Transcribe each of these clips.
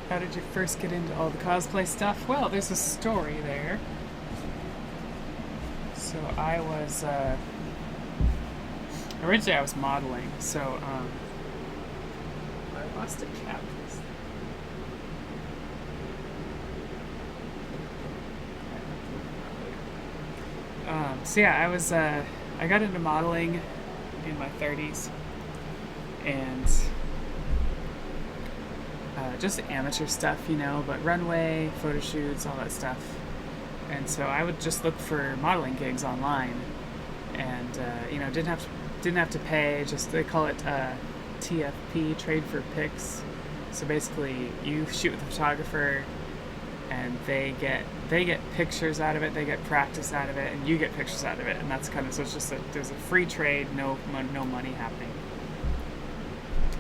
How did you first get into all the cosplay stuff? Well, there's a story there. So I was originally I was modeling. So I lost a cat. So yeah, I got into modeling in my 30s, and just amateur stuff, but runway, photo shoots, all that stuff. And so I would just look for modeling gigs online, and didn't have to pay. Just they call it TFP, trade for pics. So basically, you shoot with a photographer, and they get pictures out of it, they get practice out of it, and you get pictures out of it, and that's kind of so it's just there's a free trade, no money happening.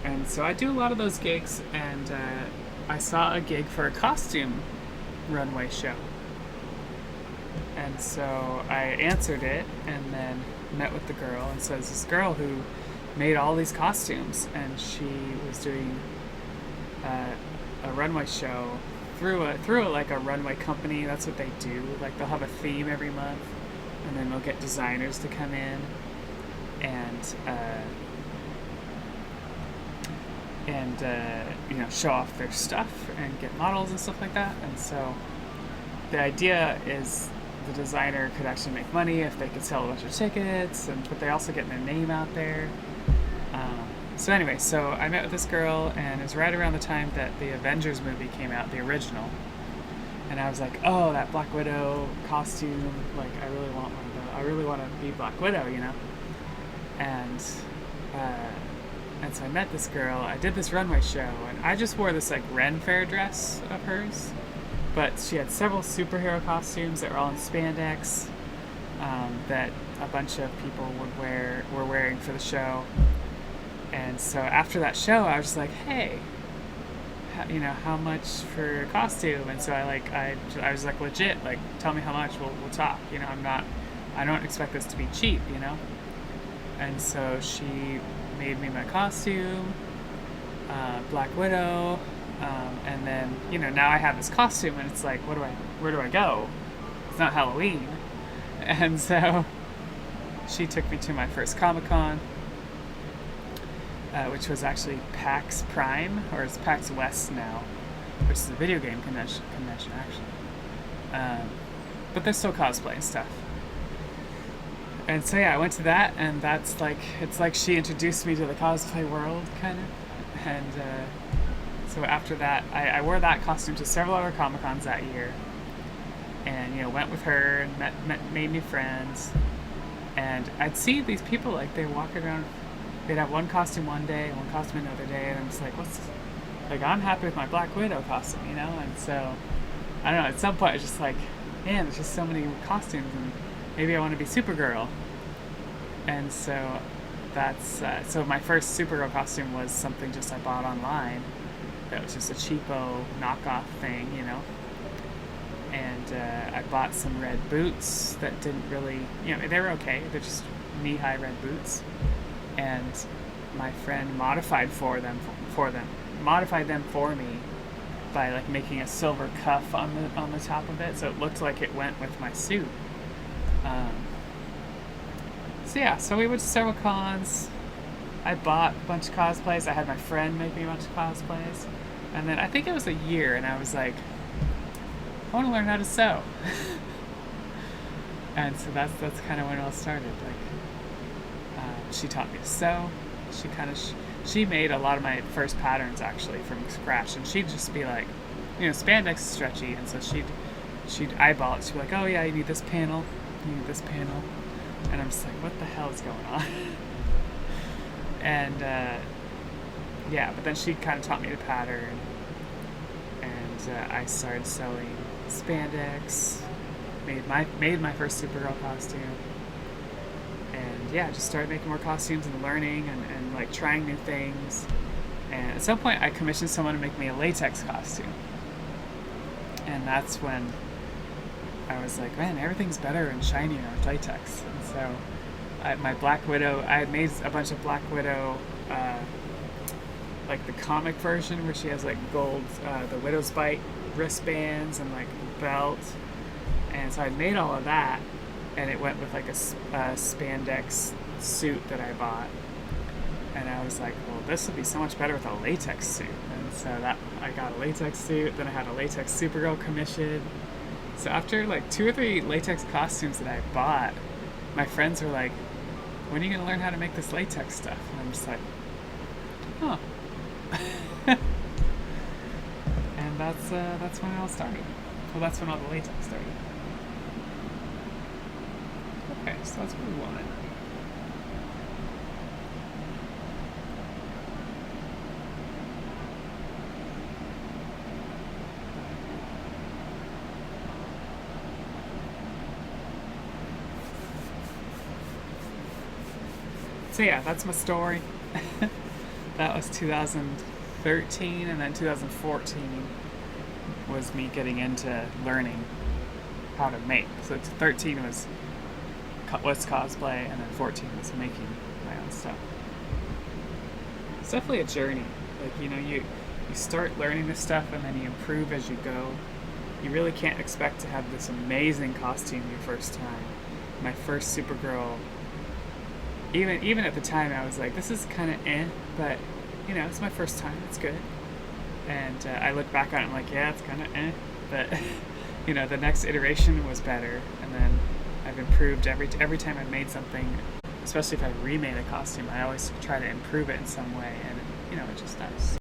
And so I do a lot of those gigs, and I saw a gig for a costume runway show, and so I answered it, and then met with the girl, and so there's this girl who made all these costumes, and she was doing a runway show through like a runway company. That's what they do. Like they'll have a theme every month, and then they'll get designers to come in and show off their stuff and get models and stuff like that. And so the idea is the designer could actually make money if they could sell a bunch of tickets, but they also get their name out there. So anyway, so I met with this girl, and it was right around the time that the Avengers movie came out, the original. And I was like, oh, that Black Widow costume, like, I really want one of those. I really want to be Black Widow, And so I met this girl, I did this runway show, and I just wore this, like, Ren Fair dress of hers. But she had several superhero costumes that were all in spandex, that a bunch of people were wearing for the show. And so after that show, I was just like, hey, how much for a costume? And so I was like, legit, like, tell me how much, we'll talk. I don't expect this to be cheap, And so she made me my costume, Black Widow, and then, now I have this costume, and it's like, where do I go? It's not Halloween. And so she took me to my first Comic-Con, which was actually PAX Prime, or it's PAX West now, which is a video game convention actually. But there's still cosplay and stuff. And so yeah, I went to that, and it's like she introduced me to the cosplay world, kind of. And so after that, I wore that costume to several other Comic-Cons that year, and went with her and made new friends. And I'd see these people, like, they walk around. They'd have one costume one day, one costume another day, and I'm just like, I'm happy with my Black Widow costume, And so, I don't know, at some point it's just like, man, there's just so many costumes, and maybe I want to be Supergirl. And so so my first Supergirl costume was something just I bought online. That was just a cheapo knockoff thing, And I bought some red boots that didn't really, they were okay. They're just knee-high red boots. And my friend modified them for me by, like, making a silver cuff on the top of it, so it looked like it went with my suit. So we went to several cons. I bought a bunch of cosplays. I had my friend make me a bunch of cosplays, and then I think it was a year, and I was like, I want to learn how to sew. And so that's kind of when it all started. She taught me to sew. She made a lot of my first patterns actually from scratch, and she'd just be like, spandex is stretchy, and so she'd eyeball it. She'd be like, oh yeah, you need this panel, and I'm just like, what the hell is going on? And but then she kind of taught me to pattern, and I started sewing spandex, made my first Supergirl costume. And just started making more costumes and learning and like trying new things. And at some point I commissioned someone to make me a latex costume. And that's when I was like, man, everything's better and shinier with latex. And so my Black Widow, I had made a bunch of Black Widow like the comic version where she has like gold, the widow's bite wristbands and like belt. And so I made all of that, and it went with like a spandex suit that I bought. And I was like, well, this would be so much better with a latex suit. And so that I got a latex suit. Then I had a latex Supergirl commission. So after like 2 or 3 latex costumes that I bought, my friends were like, when are you going to learn how to make this latex stuff? And I'm just like, huh. And that's when it all started. Well, that's when all the latex started. Okay, so let's move on. So yeah, that's my story. That was 2013, and then 2014 was me getting into learning how to make. So 13 was cosplay, and then 14 was making my own stuff. It's definitely a journey. Like, you know, you start learning this stuff, and then you improve as you go. You really can't expect to have this amazing costume your first time. My first Supergirl, even at the time, I was like, this is kind of but you know, it's my first time. It's good. And I look back on it, I'm like, yeah, it's kind of but you know, the next iteration was better, and then I've improved every time I made something. Especially if I remade a costume, I always try to improve it in some way, and you know, it just does.